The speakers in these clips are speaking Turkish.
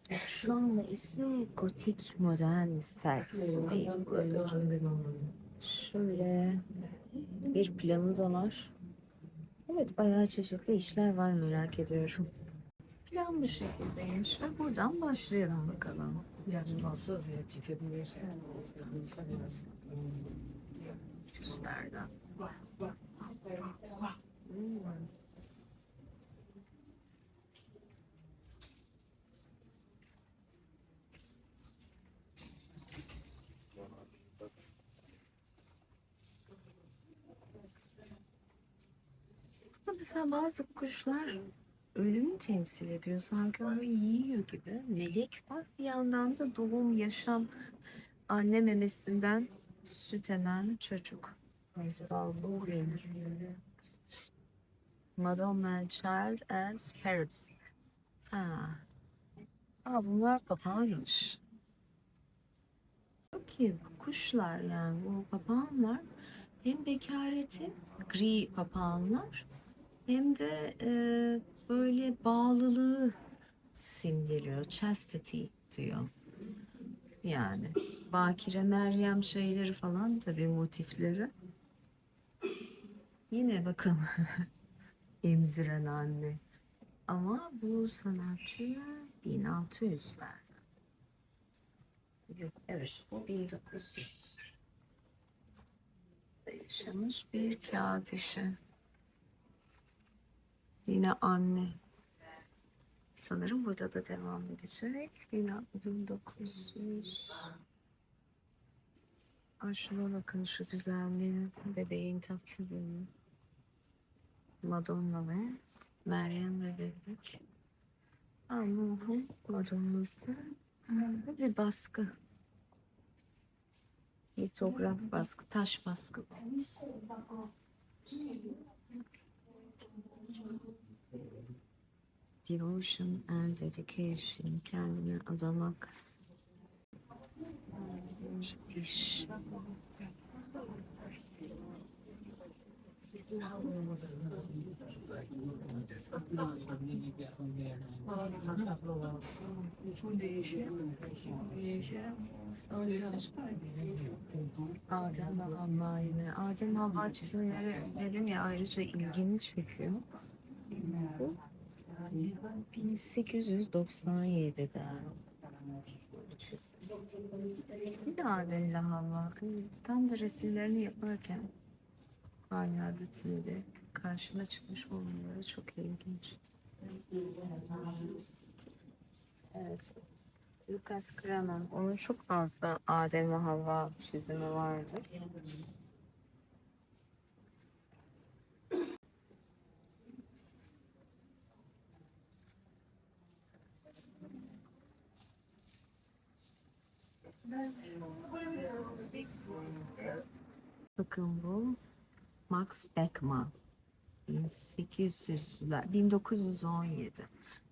Şu anda ise gotik modern sergisindeyim. Şöyle bir planı da var. Evet, bayağı çeşitli işler var, merak ediyorum. Plan bu şekildeymiş ve buradan başlayalım bakalım. Süslerden. Burada mesela bazı kuşlar ölümü temsil ediyor. Sanki onu yiyor gibi. Melek var. Bir yandan da doğum, yaşam, anne memesinden süt emen çocuk. Balburi. Madonna, Child and Parrots. Ha. Bunlar papağanmış. Çok iyi bu kuşlar, yani bu papağanlar hem bekareti, gri papağanlar, hem de böyle bağlılığı simgeliyor. Chastity diyor. Yani Bakire Meryem şeyleri falan, tabii motifleri. Yine bakın emziren anne. Ama bu sanatçı 1600'ler. Yok, evet, bu 1900 yaşamış bir kağıt işi. Yine anne. Sanırım burada da devam edecek. 1900. Şuna bakın, şu güzelliğe. Bebeğin tatlılığını. Madonna ve Meryem ve bebek. Nuh'un Madonna'sı. Bu bir baskı. Litograf baskı, taş baskı. Devotion and dedication, kendine adamak, iş. Adem ve Havva yine. Adem Havva çizimleri dedim ya, ayrıca ilgimi çekiyor. Bu 1897'de. Bir de Adem ile Havva. Tam da resimlerini yaparken hala bütünde karşıma çıkmış olmaları çok ilginç. Evet. Lucas Cranach. Onun çok fazla Adem ve Havva çizimi vardı. Bakın bu Max Beckmann. 1800'ler, 1917.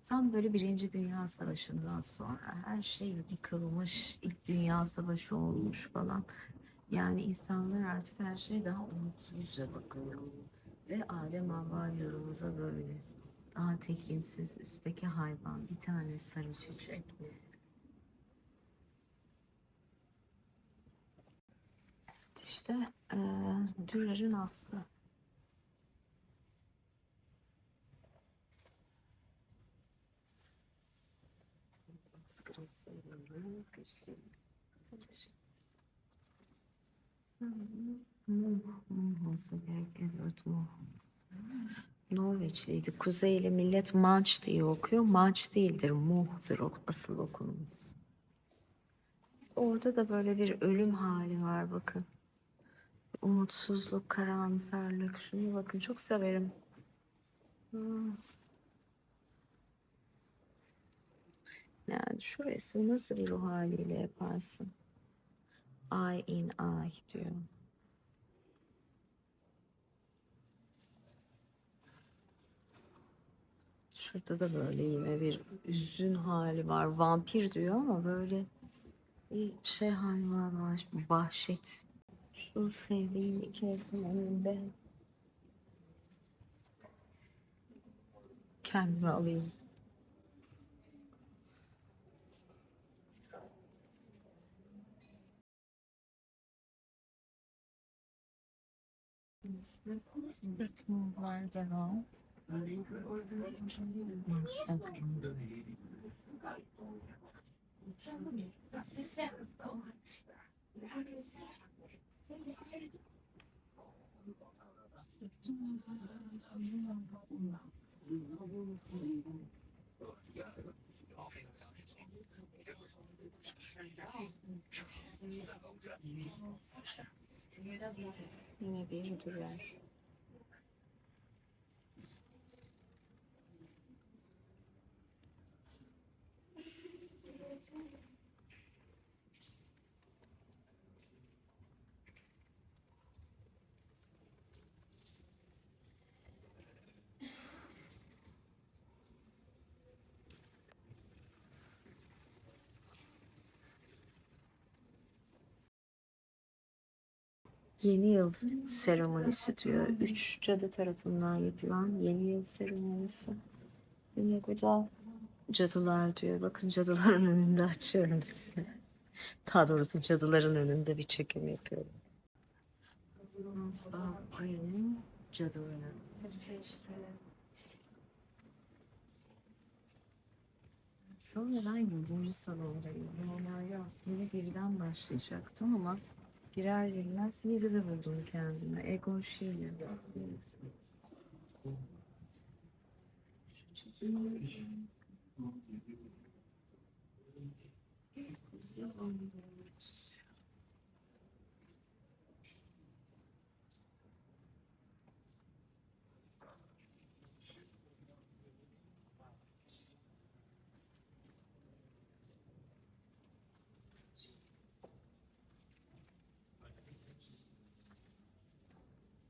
Tam böyle Birinci Dünya Savaşı'ndan sonra her şey yıkılmış, ilk Dünya Savaşı olmuş falan. Yani insanlar artık her şey daha umutsuzca bakıyor. Ve Adem Havva yorumu da böyle. Daha tekinsiz, üstteki hayvan, bir tane sarı çiçek. İşte Dürer'in aslı. Sırası göstereyim. Muh olsa gerek, Edward Muh. Norveçliydi. Kuzeyli millet Manç diye okuyor. Manç değildir, Muh'dur asıl okunması. Orada da böyle bir ölüm hali var, bakın. Umutsuzluk, karamsarlık. Şunu bakın, çok severim. Yani şu resmi nasıl bir ruh haliyle yaparsın? Eye in eye diyor. Şurada da böyle yine bir üzün hali var. Vampir diyor ama böyle bir şey hali var. Vahşet. Şu sevdiğim iki herifin önünde kendimi alayım. Var devam. Yine bir durar. Yeni yıl seremonisi diyor. 3 cadı tarafından yapılan yeni yıl seremonisi. Yine burada cadılar diyor. Bakın cadıların önünde açıyorum size. Daha doğrusu cadıların önünde bir çekim yapıyorum. Green'in cadıları. Şu anda ben 7. salondayım. Normalde aslında birden başlayacaktım ama girer girmez 7'de buldum kendimi. Egon Schiele. Şu çizimi.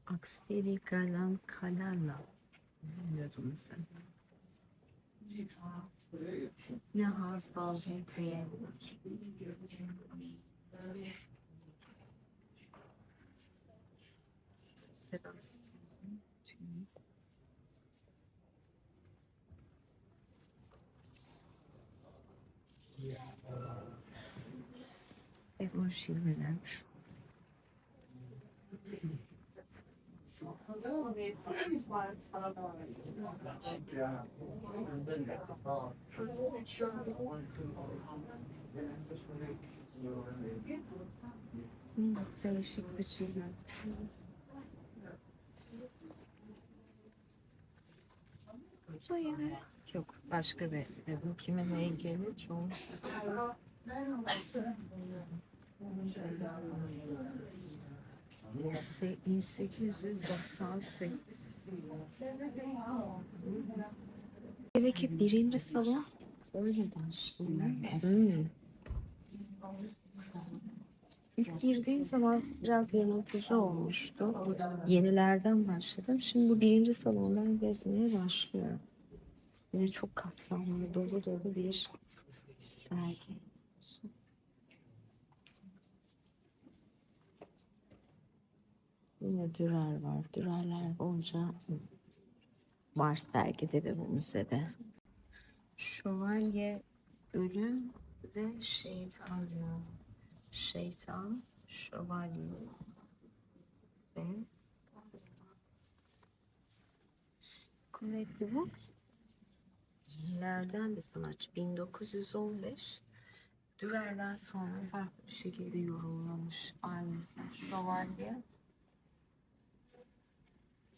Aksiyeli gelen kalerle. Bilmiyordum mesela. Ne hasbal krem. Sebastian. Egon Schiene'den. Değişik bir çizim. Bu yine yok. Başka bir bu kimin heykeli çoğu. 1898. Evdeki birinci salon öyle başlıyor. İlk girdiğin zaman biraz yanıltıcı olmuştu. Yenilerden başladım. Şimdi bu birinci salondan gezmeye başlıyorum. Yine çok kapsamlı, dolu dolu bir sergi. Yine Dürer var. Dürerler bolca var sergide ve bu müzede. Şövalye, ölüm ve şeytan diyor. Şeytan, şövalye ve kuvvetli bu. Nereden bir sanatçı? 1915. Dürer'den sonra farklı bir şekilde yorumlamış aynısını. Şövalye,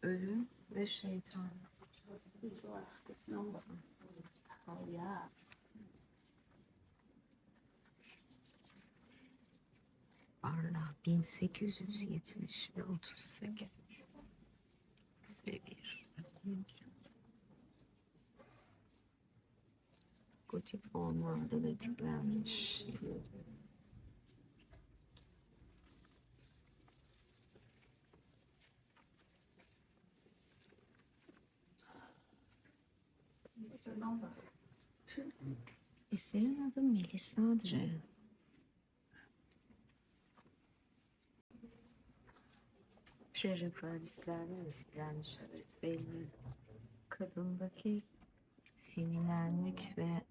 ölüm ve şeytan. Arla 1870 ve 38 ve bir gotik formlarda da tiplenmiş. Eserin adı Melisandre. Prereferanslarla etkilenmiş, evet, belli. Kadındaki feminenlik ve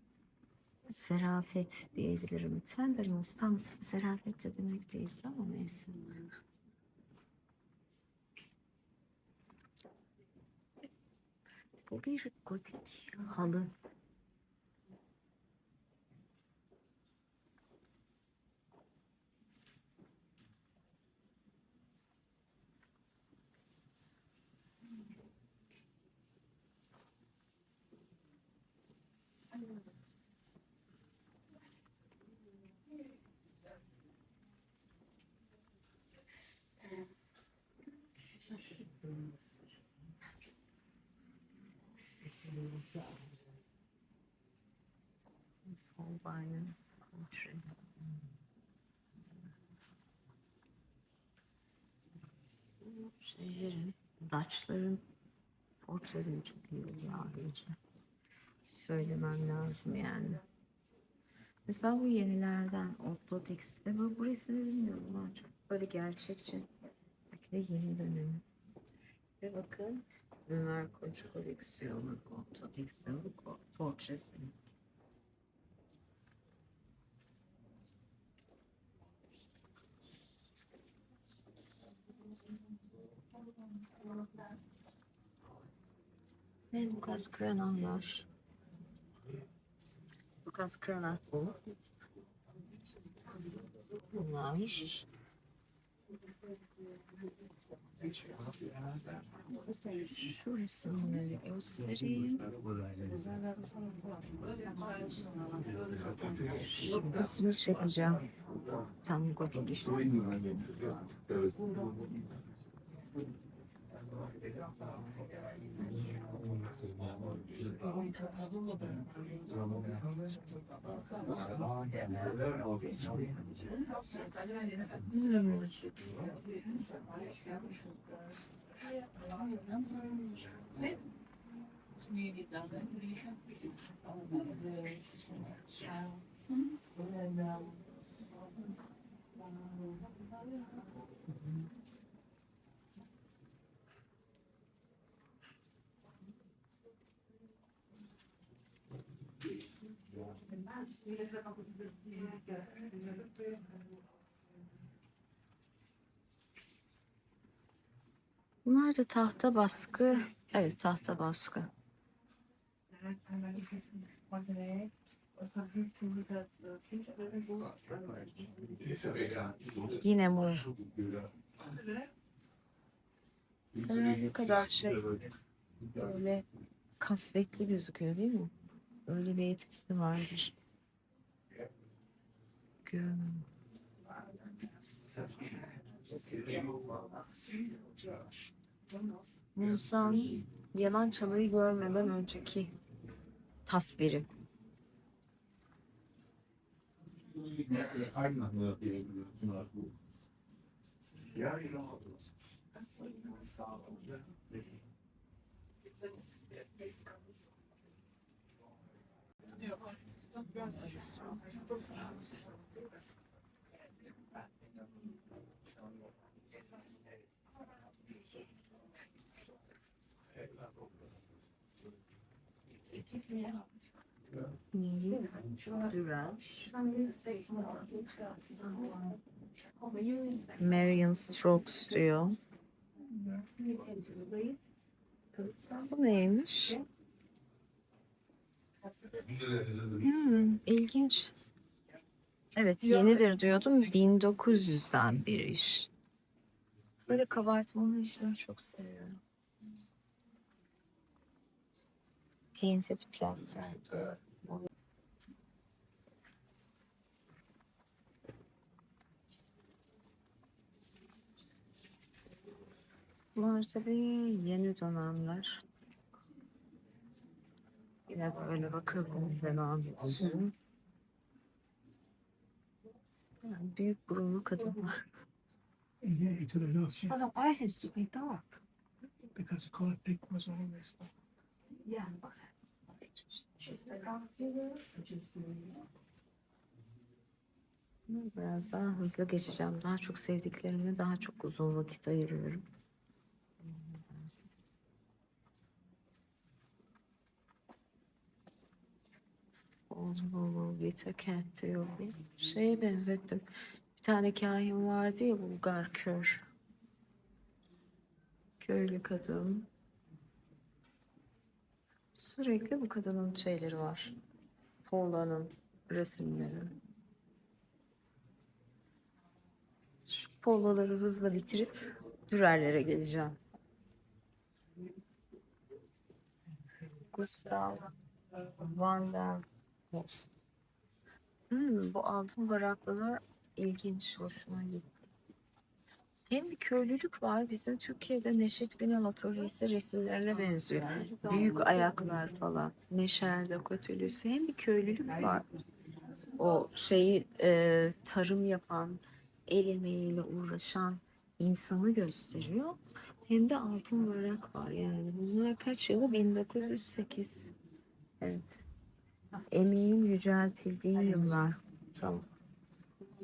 zarafet diyebilirim. Tenderness tam zarafet de demek değildi ama neyse. Bu bir gotik halı. Holbein'in Country. Şeylerin, Dutch'ların portreleri çok iyi oluyor abici. Söylemem lazım yani. Mesela bu yenilerden Oplotix'te bu resmini bilmiyorum ama çok böyle gerçekçi. Belki de yeni dönemi. Ve bakın Ömer Koç koleksiyonu Oplotix'in bu portresi. Ve Lucas Cranach var. Lucas Cranach bu. Bunlar. Şu resimleri göstereyim. Resmi çekeceğim. Tam gotik işte. Bunlar da tahta baskı. Evet, tahta baskı. Yine bu. Sana ne kadar şey böyle kasvetli gözüküyor değil mi? Öyle bir etkisi vardır. Görün. Musa'nın yalan çalıyı görmeden önceki tasviri. Duran. Marion Strokes diyor. Bu neymiş? İlginç. Evet, yenidir diyordum. 1900'den bir iş. Böyle kabartmalı işleri çok seviyorum. Painted plaster. Bunlar tabii yeni dönemler. Yine böyle bakalım devam edeceğim. Yani büyük burunlu kadınlar. Otherwise, it's too dark because the color pick was always like, yeah, just the dark Biraz daha hızlı geçeceğim. Daha çok sevdiklerime daha çok uzun vakit ayırıyorum. Oğlum Vita Cat diyor. Bir şeye benzettim. Bir tane kahin vardı ya, Bulgar kör. Köylü kadın. Sürekli bu kadının şeyleri var. Paula'nın resimleri. Şu Paula'ları hızla bitirip Dürer'lere geleceğim. Gustav Van der Horst. Bu altın varaklılar ilginç, hoşuma gitti. Hem bir köylülük var. Bizim Türkiye'de Neşet Binal Atölyesi resimlerine benziyor. Büyük ayaklar falan. Meşerde Atölyesi. Hem bir köylülük var. O şeyi tarım yapan, el emeğiyle uğraşan insanı gösteriyor. Hem de altın varak var. Yani bunlar kaç yılı? 1908. Evet. Emeğin yüceltildiği yıllar. Tamam.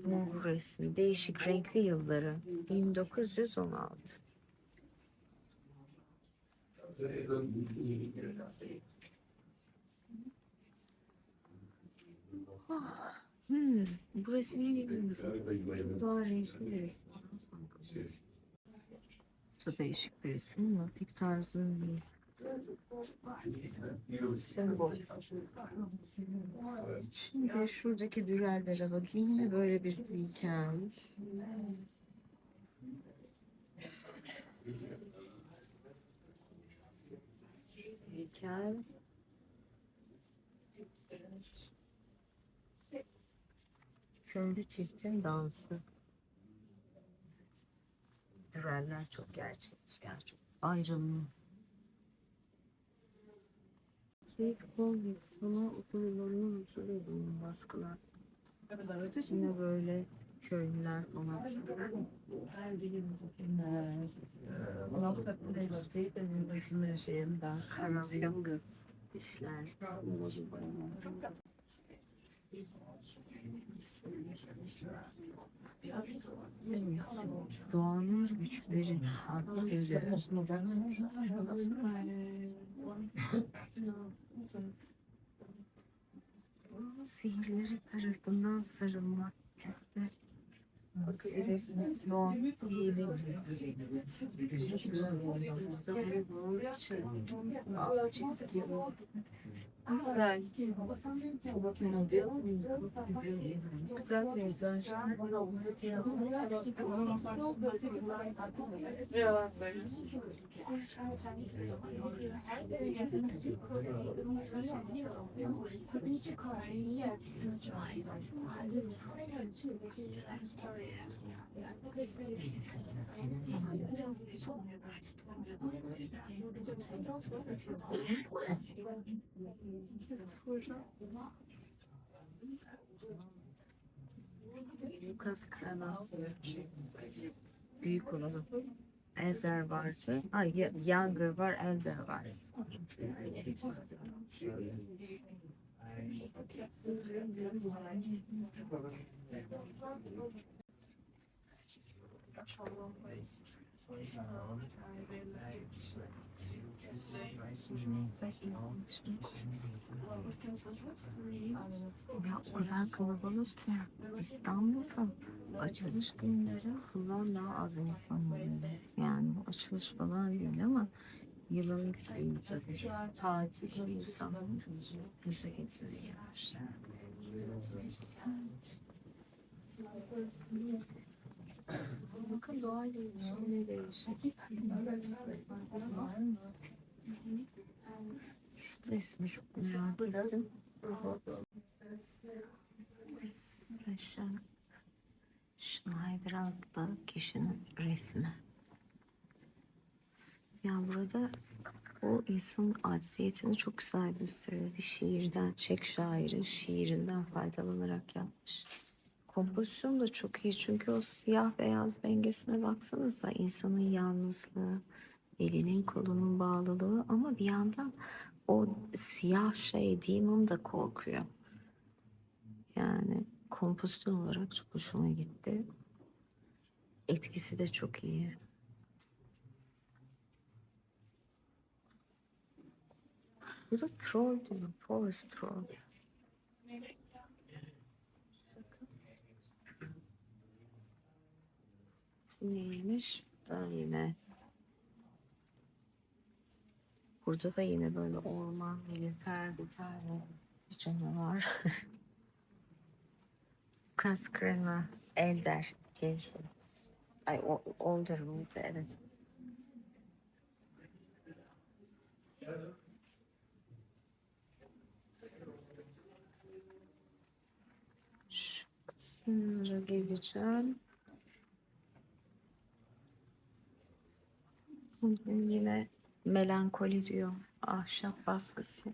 Bu resmi değişik renkli yılları 1916. Bu resmi bilmiyorum. Çok daha renkli bir resim. Çok değişik bir resim ama pek tarzım değil. Sembol. Şimdi şuradaki dürerlere bakayım ve böyle bir hikaye. Heykel. Köylü çiftin dansı. Düreller çok gerçekçi. Yani çok ayrılma. Kate Collins. Bunu okul yıllarını hatırlıyorum baskılar. Yine böyle köylüler falan. Karanlık dişler. Doğanın güçleri. Sihirleri tarafından sarılmak. Bakabilirsiniz. Doğan sihirleri. Sanırım bunun için çizgi. Güzel. Güzel peyzaj. Yalan söylüyorsun. Lucas Kranat. Büyük olanı. Elder vardı. Ay, Younger var, Elder var. Ya o kadar kalabalık ki İstanbul'da açılış günleri bundan daha az insan oluyor. Yani bu açılış falan değil ama yılın ilk günü tabii. Tatil insanlar müze gezmeye gelmişler. Bakın doğayla ilişki ne değişik. Şu resmi çok merak ettim. Schneider adlı kişinin resmi. Ya burada o insanın acziyetini çok güzel gösteriyor. Bir şiirden, Çek şairi şiirinden faydalanarak yapmış. Kompozisyon da çok iyi çünkü o siyah beyaz dengesine baksanıza, insanın yalnızlığı, elinin kolunun bağlılığı ama bir yandan o siyah demon da korkuyor. Yani kompozisyon olarak çok hoşuma gitti. Etkisi de çok iyi. Bu da troll diyor. Forest troll. Neymiş? Da yine Burada da yine böyle orman, nilüfer, bir tane canavar. Kaskrena, Elder, genç. Ay, older mıydı? Evet. Şu kısımlara geleceğim. Yine melankoli diyor. Ahşap baskısı.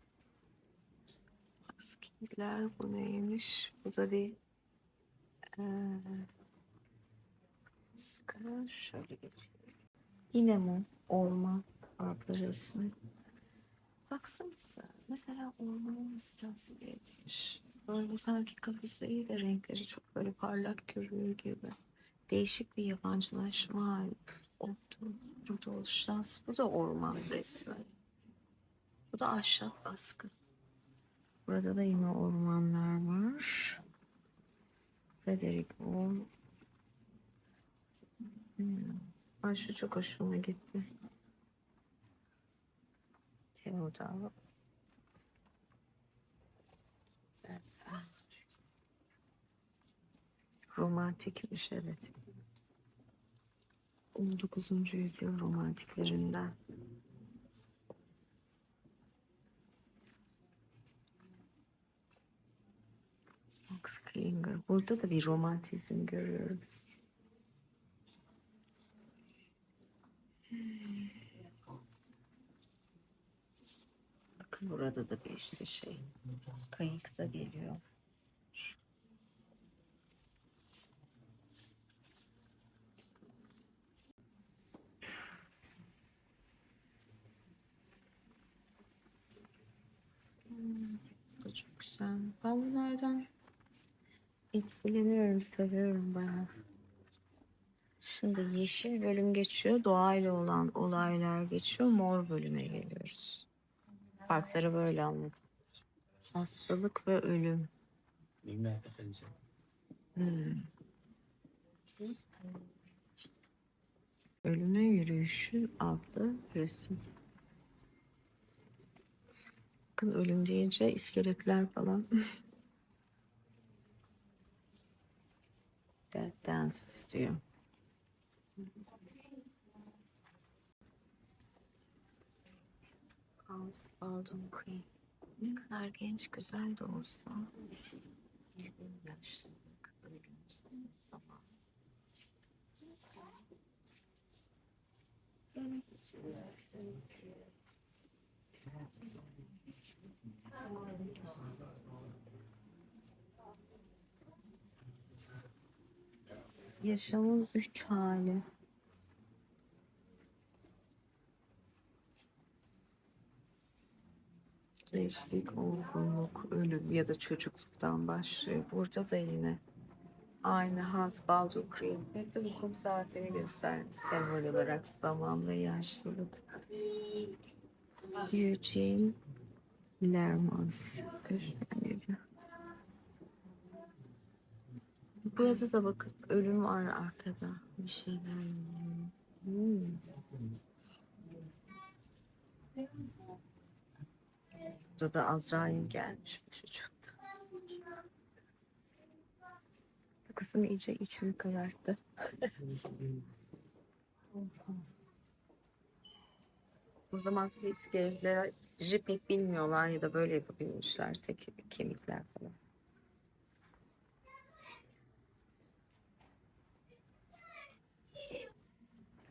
Baskılar bu neymiş? Bu da bir baskı. Şöyle geçiyor. Yine mi orman farklı resmi? Baksanıza. Mesela ormanı nasıl tasvir etmiş? Böyle sanki kafası iyi de renkleri çok böyle parlak görüyor gibi. Değişik bir yabancılaşma hali oldu. Rudolf Schantz. Bu da orman resmi. Bu da ahşap baskı. Burada da yine ormanlar var. Frederick Orr. Ay, şu çok hoşuma gitti. Theodor. Romantikmiş, evet. 19. yüzyıl romantiklerinden. Max Klinger. Burada da bir romantizm görüyorum. Bakın burada da bir işte şey. Kayık da geliyor. Bu da çok güzel. Ben bunlardan etkileniyorum, seviyorum bayağı. Şimdi yeşil bölüm geçiyor, doğayla olan olaylar geçiyor, mor bölüme geliyoruz. Farkları böyle anladım. Hastalık ve ölüm. Ölüme yürüyüşü adlı resim. Bakın, ölüm deyince iskeletler falan. Death Dances diyor. Hans Baldwin Creed. Ne kadar genç, güzel de olsa. Yaşlılık, ölüm, zaman. Yaşamın 3 hali. Gençlik, olgunluk, ölüm ya da çocukluktan başlıyor. Burada da yine aynı Hans Baldwin Creed. Hep de bu kum saatini göstermiş sembol olarak, zaman ve yaşlılık. Eugene Lermans. Burada da bakın, ölüm var arkada. Bir şeyler. Burada da Azrail gelmiş bu vücutta. Bu kısım iyice içimi kararttı. O zaman tabii iskeletleri pek bilmiyorlar ya da böyle yapabilmişler, tek kemikler falan.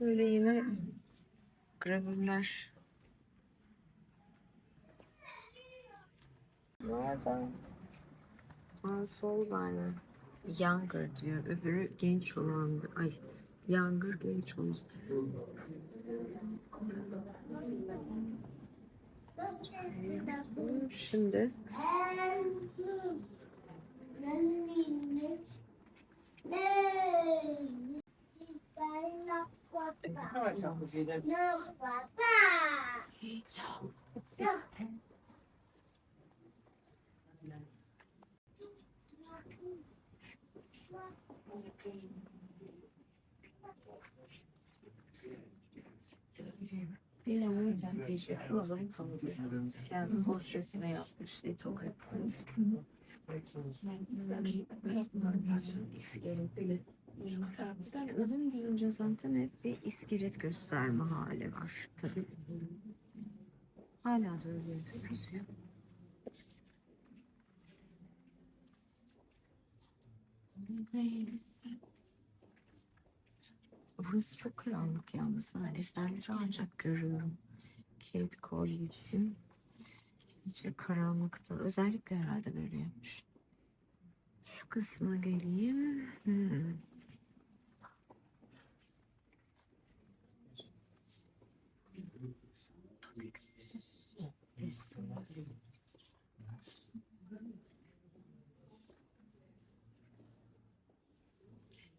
Böyle yine gravürler. Nereden? Hans Holbein Younger diyor. Öbürü genç olan. Ay, Younger genç olan. Şimdi Yine o gece adamı tanıdı. Kendi hostesine yapmış. Etoket'te. İskeletli. Uzun deyince zaten hep bir iskelet gösterme hali var. Tabii. Hala da öyle yapıyoruz ya. Burası çok karanlık yalnız. Ha. Eserleri ancak görüyorum. Kate Collins'in iyice karanlıkta. Özellikle herhalde böyle yapmış. Şu kısma geleyim.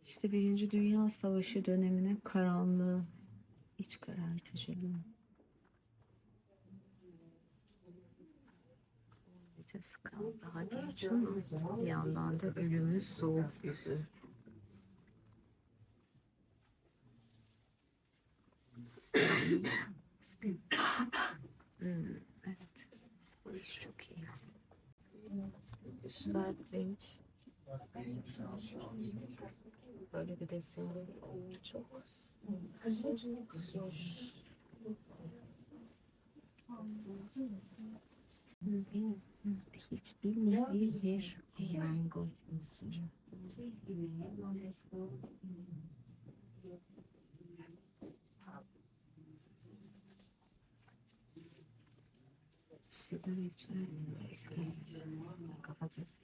İşte Birinci Dünya Savaşı döneminin karanlığı, iç karartıcılığı. Gecesi daha genç ama bir yandan da ölümün soğuk yüzü. Evet. Bu iş çok iyi. Üstad Bent. Böyle bir desenleri çok zor. Hiç bilmediğim bir mango mısırı. Sigara içen kapatacağız.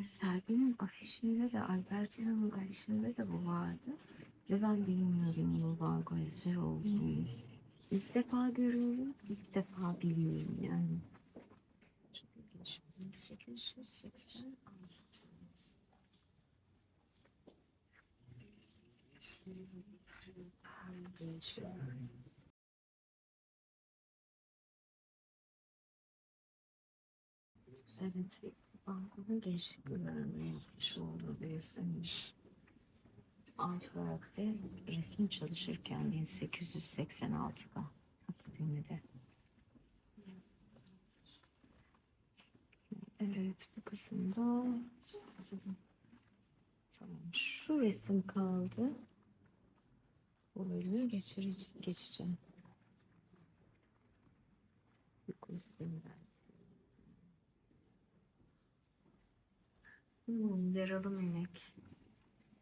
Sergi'nin afişinde de Albertina'nın afişinde de bu vardı. Ve ben bilmiyordum bu Van Gogh eseri olduğunu. İlk defa görüyorum, ilk defa biliyorum yani. Çok ilginç. 1886. Evet, Van Gogh'un gençlik yıllarında yapmış olduğu bir resimmiş. Antwerp'te resim çalışırken 1886'da akademide. Evet, bu kısımda tamam. Şu resim kaldı. Bu bölümü geçeceğim. Yaralı melek.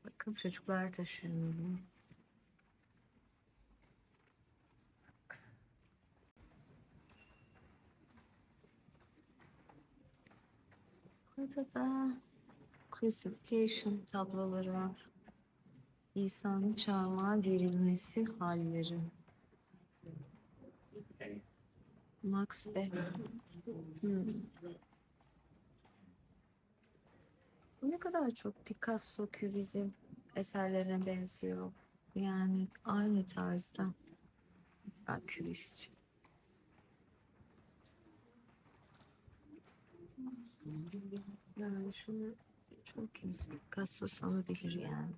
Bakın çocuklar taşıyor bunu. Burada da crucifixion tabloları var. İsa'nın çarmıha gerilmesi halleri. Max ve Bu ne kadar çok Picasso, Kübizm eserlerine benziyor. Yani aynı tarzda. Ben kübistçi. Yani şunu çok kimse Picasso sanabilir yani.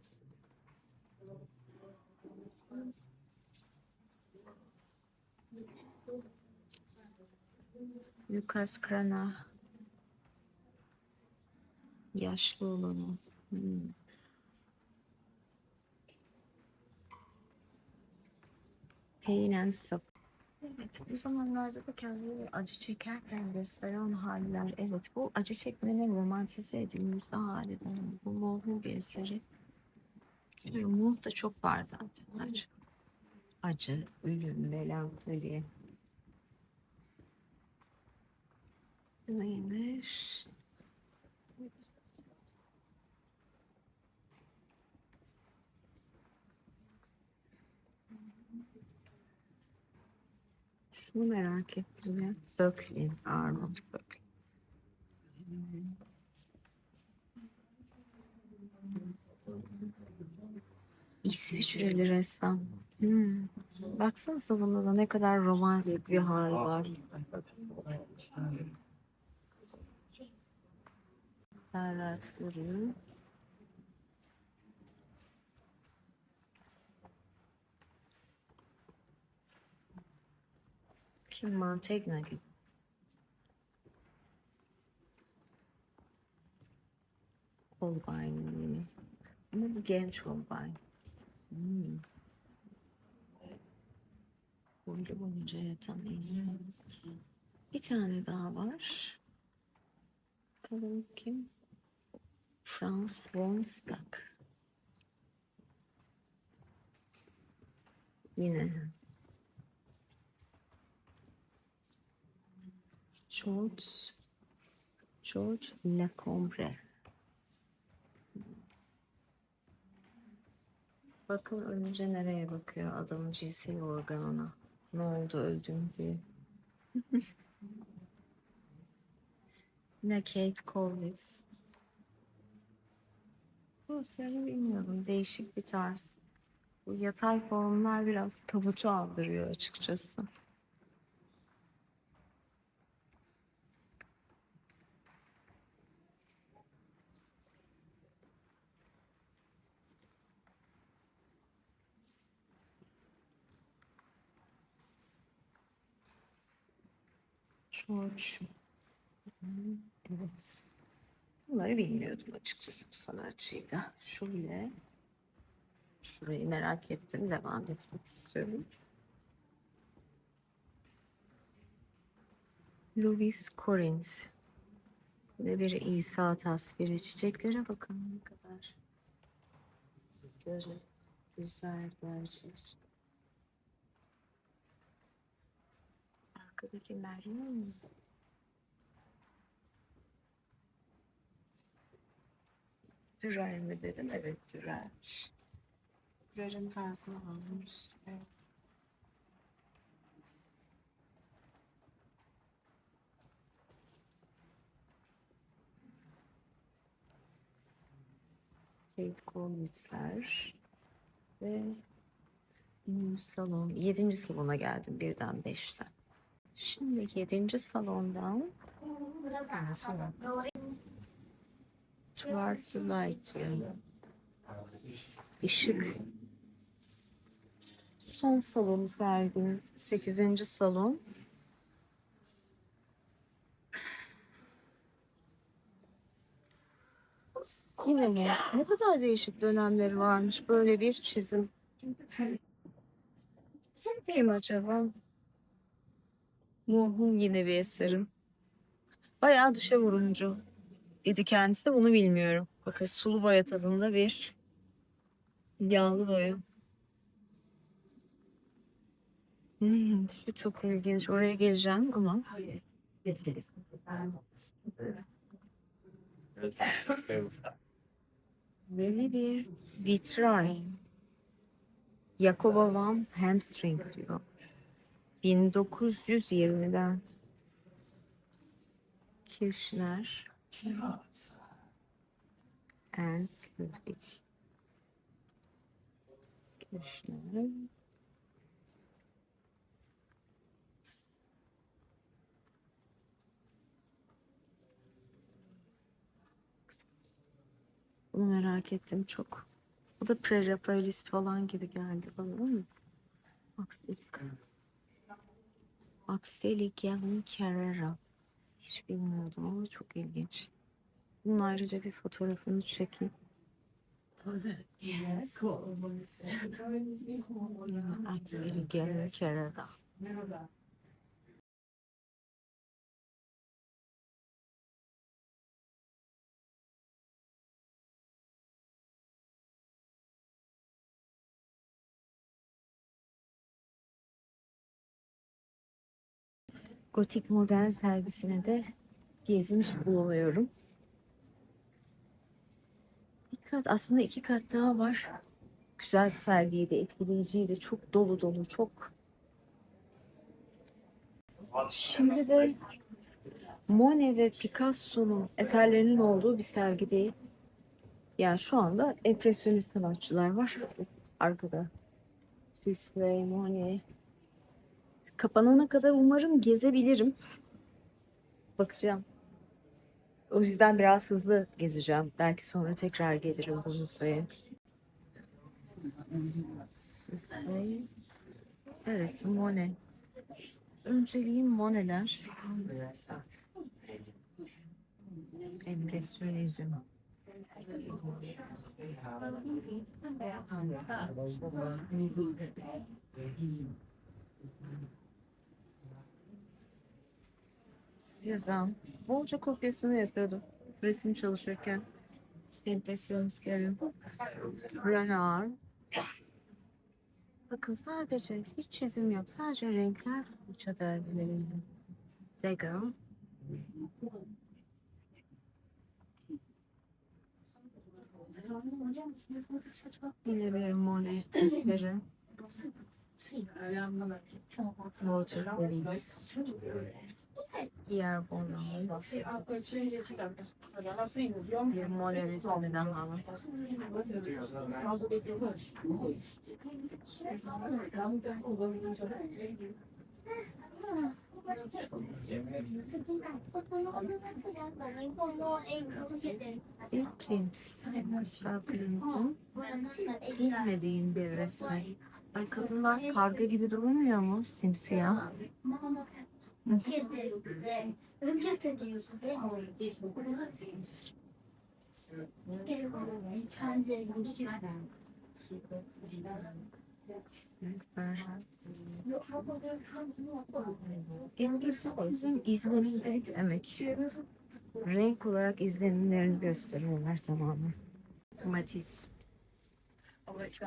Lucas Cranach. Yaşlı olanı. Pain and Suffering. Evet, bu zamanlarda da kendini acı çekerken gösteren haller. Evet, bu acı çekmenin romantize edilmesi hali de. Bu Mohu bir eseri. Moh da çok var zaten acı. Acı, ölüm, melankoli. Neymiş? Şunu merak ettim ya. Böcklin, Arnold Böcklin. İsviçreli ressam. Baksanıza bunda da ne kadar romantik bir hal var. Ferhat görüyorum. Kim? Mantegna gibi. Holbein. Ama bu genç Holbein. Boylu boyunca yatan insan. Bir tane daha var. Bakalım kim? Franz von Stuck. Yine. George Lacombe. Bakın önce nereye bakıyor adamın cinsel organına. Ne oldu öldüm diye. Yine Kate Collins. Bu seni bilmiyorum. Değişik bir tarz. Bu yatay formlar biraz tabutu andırıyor açıkçası. George. Evet. Bunları bilmiyordum açıkçası bu sanatçıyı da. Şöyle. Şurayı merak ettim. Devam etmek istiyorum. Louis Corinth. Ve bir İsa tasviri. Çiçeklere bakın ne kadar sarı, güzel gerçek. Arkadaki Meryem mi? Dürer mi dedim? Evet, Dürer'miş. Dürer'in tarzını almış. Evet. Kate Colwitz'ler ve salon. 7. salona geldim birden 5'ten. Şimdi 7. salondan Toward the Light diyor. Işık. Son salonu serdim. 8. salon. Yine mi? Ne kadar değişik dönemleri varmış böyle bir çizim. Kim acaba? Muhum yine bir eserim. Bayağı dışa vuruncu idi kendisi de bunu bilmiyorum. Bakın sulu boya tadında bir yağlı boya. Şu çok ilginç. Oraya geleceğim ama. Böyle bir vitray. Jacobo van Hamstring diyor. 1920'den. Kirchner and Ludwig. Kirchner. Bunu merak ettim çok. Bu da pre-rafaelist falan gibi geldi bana ama. Axel Gavin Carrera. Hiç bilmiyordum ama çok ilginç. Bunun ayrıca bir fotoğrafını çekeyim. Axel Gavin Carrera. Gotik modern sergisine de gezmiş bulunuyorum. Aslında 2 kat daha var. Güzel bir sergiydi, etkileyiciydi. Çok dolu dolu, çok. Şimdi de Monet ve Picasso'nun eserlerinin olduğu bir sergideyim. Yani şu anda empresyonist sanatçılar var. Arkada. Sisley, Monet. Kapanana kadar umarım gezebilirim. Bakacağım. O yüzden biraz hızlı gezeceğim. Belki sonra tekrar gelirim bu müzeye. Sisley. Evet, Monet. Önceliğim Monet'ler. Empresyonizm. Cézanne. Bolca kopyasını yapıyordum resim çalışırken. Empresyonistlerin. Renoir. Bakın sadece hiç çizim yok. Sadece renkler uça dergilerinde. Degas. Yine bir Monet eseri. Walter Felix. Pierre Bonnard. Bir Monet resmi daha. Bir Klimt. Oscar Klimt'in bilmediğim bir resmi. Ay, kadınlar karga gibi durmuyor mu? Simsiyah. Empresyonizm izlenimleri demek. Renk olarak izlenimlerini gösteriyorlar tamamen. Matisse.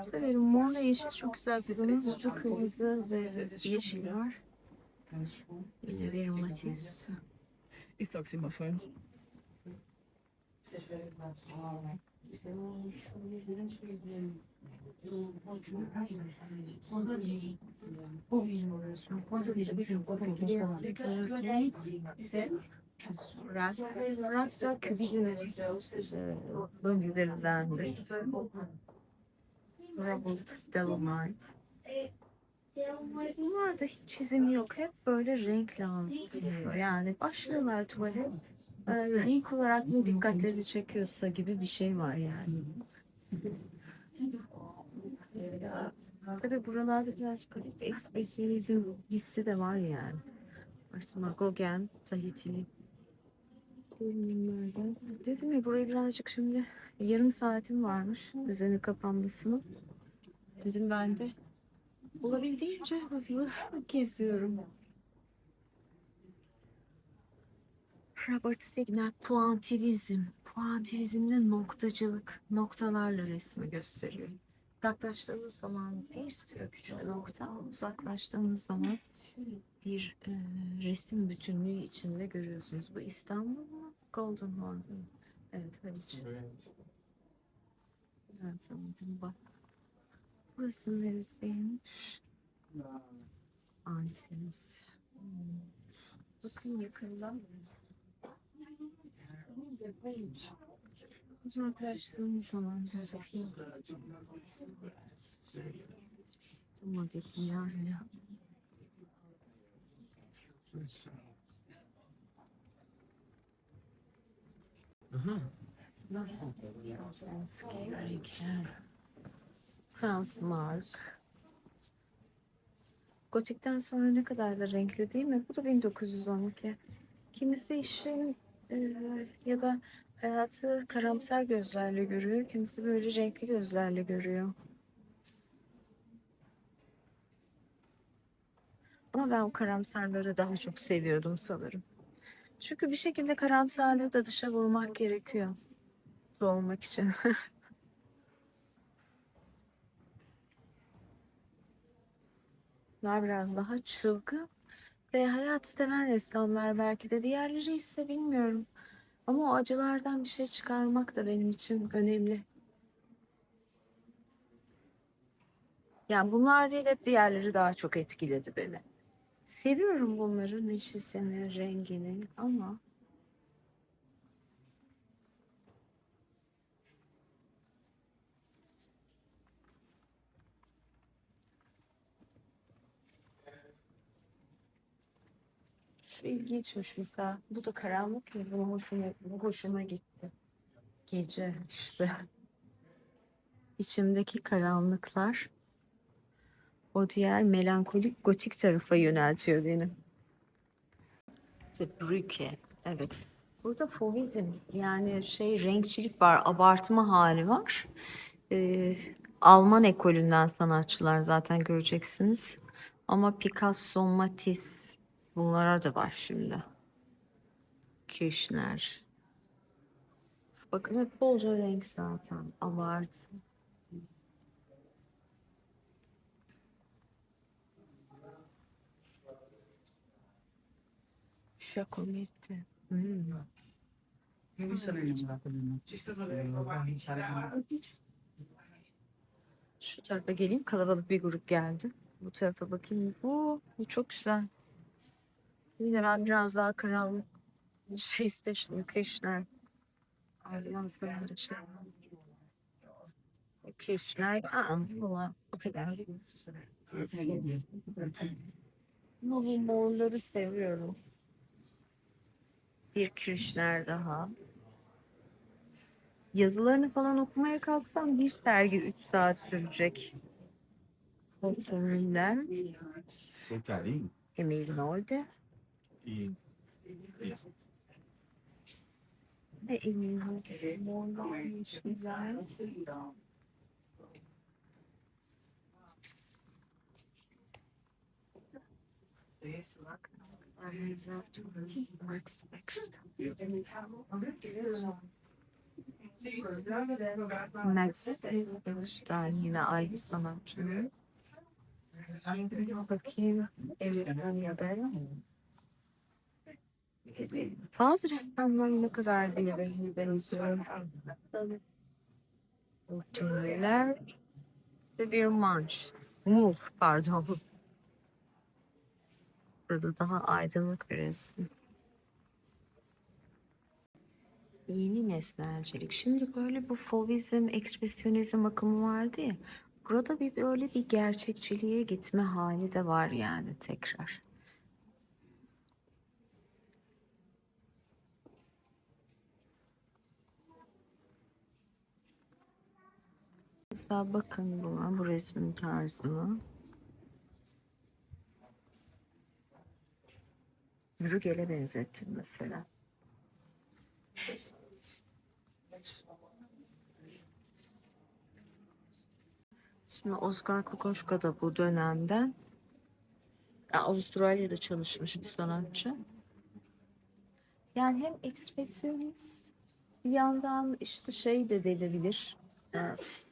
Severim. Morla yeşil çok güzel kızımız. Çok kırmızı ve yeşil var. Yine bir Matisse. Ich sag's immer fein. Fransa kübizm öncülerinden Robert Delamay. Bunlarda hiç çizim yok. Hep böyle renkle anlatılıyor. Yani başlıyorlar tuvale. Renk olarak ne dikkatleri çekiyorsa gibi bir şey var yani. Tabii buralarda birazcık garip bir ekspresyonizm hissi de var yani. Artık Gauguin, Tahiti. Dedim ya, buraya birazcık şimdi yarım saatim varmış üzerine kapanmasının. Dedim ben de olabildiğince hızlı geziyorum. Robert Signal, puantivizm. Puantivizmde noktacılık, noktalarla resmi gösteriyor. Yaklaştığımız zaman bir sürü küçük nokta, uzaklaştığımız zaman bir resim bütünlüğü içinde görüyorsunuz. Bu İstanbul mu? Golden Horn. Evet, Haliç. Evet, anladım bak. Burası neresiymiş? Antalya'sı. Bakın yakından. Uzaklaştığımız zaman gözüküyor. Otomatik yani. Franz Marc. Gotik'ten sonra ne kadar da renkli değil mi? Bu da 1912. Kimisi işin ya da hayatı karamsar gözlerle görüyor. Kimisi böyle renkli gözlerle görüyor. Ama ben o karamsarları daha çok seviyordum sanırım. Çünkü bir şekilde karamsarlığı da dışa vurmak gerekiyor. Olmak için. Bunlar biraz daha çılgın ve hayat seven ressamlar belki de. Diğerleri ise bilmiyorum. Ama o acılardan bir şey çıkarmak da benim için önemli. Yani bunlar değil, hep diğerleri daha çok etkiledi beni. Seviyorum bunların neşesini, rengini ama şu ilginçmiş mesela. Bu da karanlık ya, bu hoşuma gitti. Gece işte. İçimdeki karanlıklar o diğer melankolik gotik tarafa yöneltiyor beni. Brücke. Evet. Burada fovizm yani renkçilik var, abartma hali var. Alman ekolünden sanatçılar zaten göreceksiniz. Ama Picasso, Matisse bunlara da var şimdi. Kirchner. Bakın hep bolca renk zaten. Abartı. Şakomette. Şu tarafa geleyim. Kalabalık bir grup geldi. Bu tarafa bakayım. Bu çok güzel. Yine ben biraz daha karanlık istemiştim. Kirchner. Alyansların Kirchner. O kadar. Bu morları seviyorum. Bir Kirchner daha. Yazılarını falan okumaya kalksam bir sergi 3 saat sürecek. Fotoğraflar. Emil Nolde. Ve Emil Nolde. Morlarmış güzel. Bak. Max Beckstein. Max Beckstein yine aynı sanatçının. Bakayım. Evren'de. Bazı ressamlar ne kadar birbirine benziyor. Tümler ve bir manş. Pardon. Burada daha aydınlık bir resim. Yeni nesnelcilik. Şimdi böyle bu fovizm, ekspresyonizm akımı vardı ya. Burada böyle bir gerçekçiliğe gitme hali de var yani tekrar. Mesela bakın bu resmin tarzına. Bruegel'e benzettim mesela. Şimdi Oscar Kokoschka da bu dönemden Avustralya'da çalışmış bir sanatçı. Yani hem ekspresyonist bir yandan işte de denilebilir. Evet.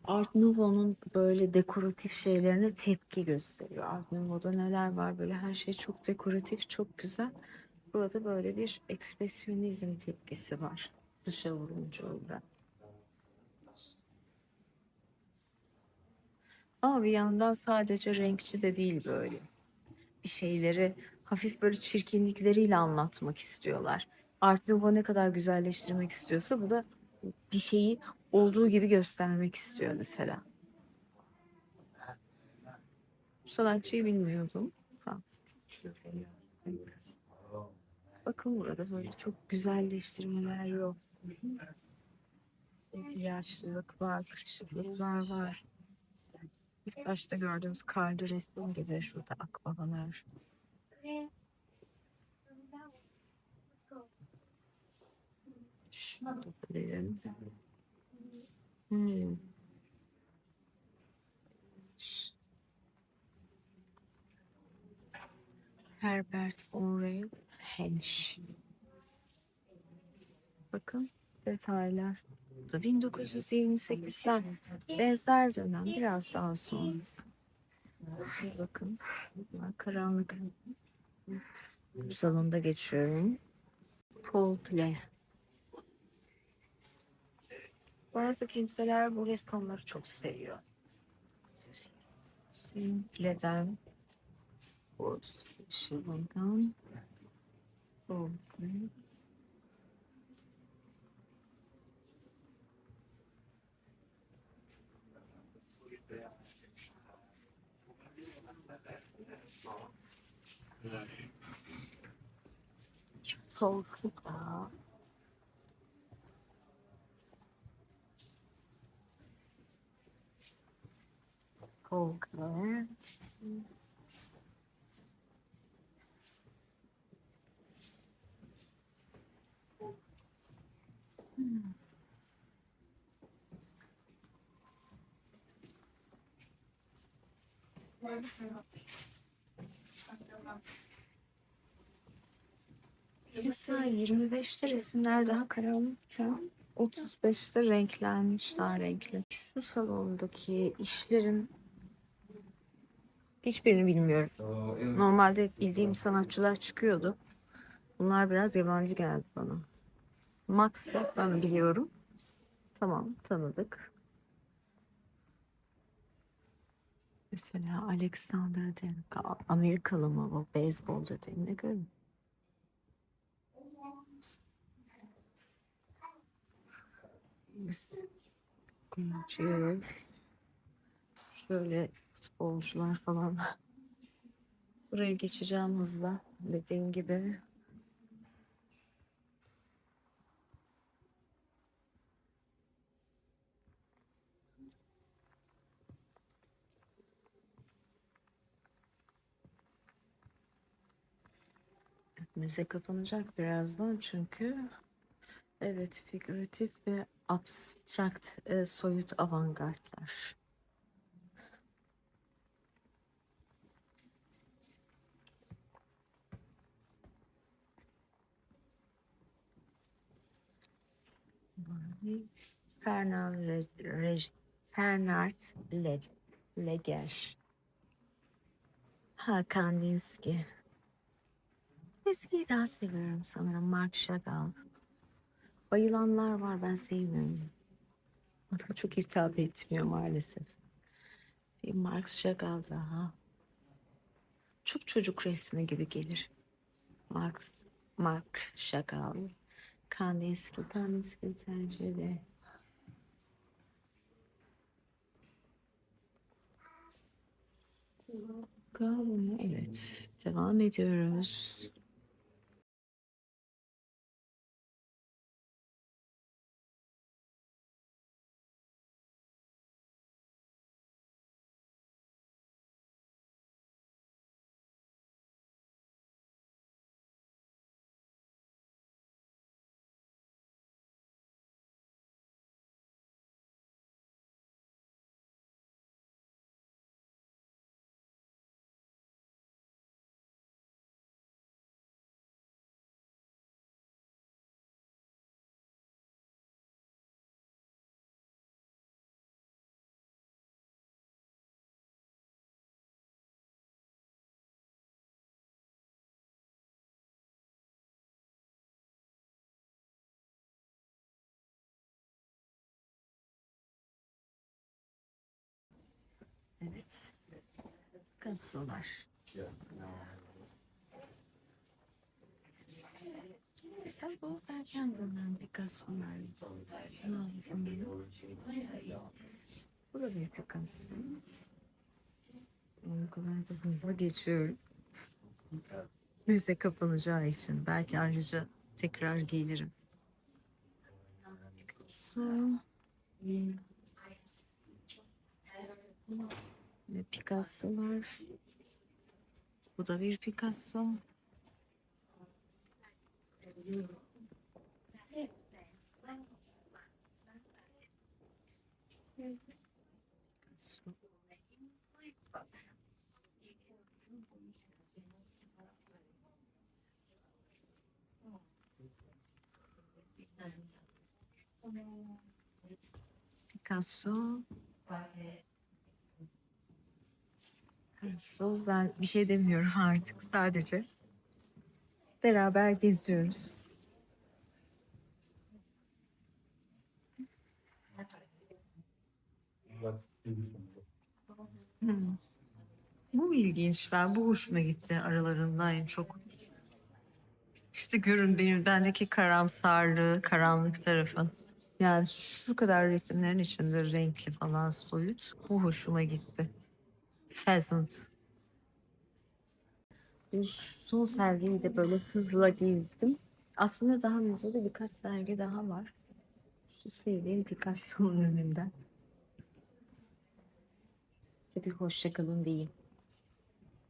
Art Nouveau'nun böyle dekoratif şeylerine tepki gösteriyor. Art Nouveau'da neler var böyle her şey çok dekoratif, çok güzel. Burada böyle bir ekspresyonizm tepkisi var. Dışa vurumcu olarak. Ama bir yandan sadece renkçi de değil böyle. Bir şeyleri hafif böyle çirkinlikleriyle anlatmak istiyorlar. Art Nouveau ne kadar güzelleştirmek istiyorsa bu da bir şeyi olduğu gibi göstermek istiyor mesela. Bu sanatçıyı bilmiyordum. Bakın burada böyle çok güzelleştirmeler yok. Yaşlılık var, kırışıklıklar var. İlk başta gördüğümüz karlı resim gibi şurada akbabalar. Şunu da bilelim. Herbert Orwell Hensch. Bakın detaylar. Bu da 1928'ler. Benzer dönem biraz daha sonrası. Bakın karanlık. Bu salonda geçiyorum. Paul Klee. Bazı kimseler bu ressamları çok seviyor. Klee'den bu yılından Paul Klee. Soğukluk daha. Paul Klee. Mesela 25'te resimler daha karanlıkken 35'te renklenmiş, daha renkli. Şu salondaki işlerin hiçbirini bilmiyorum. Normalde bildiğim sanatçılar çıkıyordu. Bunlar biraz yabancı geldi bana. Max Rock ben biliyorum. Tamam, tanıdık. Mesela Alexander Denka, Amerikalı mı bu? Beyzbol dediğine göre. Biz Gülçin, şöyle futbolcular falan. Buraya geçeceğim hızla. Dediğim gibi. Müze kapanacak birazdan çünkü evet, figüratif ve abstrakt soyut avantgardlar. Fernand Fernand Leger. Ha, Kandinsky. Eskiyi daha seviyorum sanırım. Marc Chagall. Bayılanlar var, ben sevmiyorum. Bana çok hitap etmiyor maalesef. Bir Marc Chagall daha. Çok çocuk resmi gibi gelir. Marc Chagall. Kandinsky tercih ederim. Evet, devam ediyoruz. Evet, Picasso'lar. Mesela bu erken dönem Picasso'lar. Ne yaptım benim? Bu da bir Picasso. O kadar da hızlı geçiyorum. Müze kapanacağı için. Belki ayrıca tekrar gelirim. Picasso. Ve Picasso'lar. Bu da bir Picasso. Picasso. Picasso. Picasso. Ben bir şey demiyorum artık. Sadece beraber geziyoruz. Hmm. Bu ilginç. Ben bu hoşuma gitti aralarında en çok. İşte görün benim bendeki karamsarlığı, karanlık tarafı. Yani şu kadar resimlerin içinde renkli falan soyut. Bu hoşuma gitti. Pheasant. Bu son sergiyi de böyle hızla gezdim. Aslında daha müzede birkaç sergi daha var. Şu sevdiğim Picasso'nun önünden. Size bir hoşça kalın diyeyim.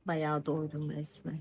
Bayağı doydum resmen.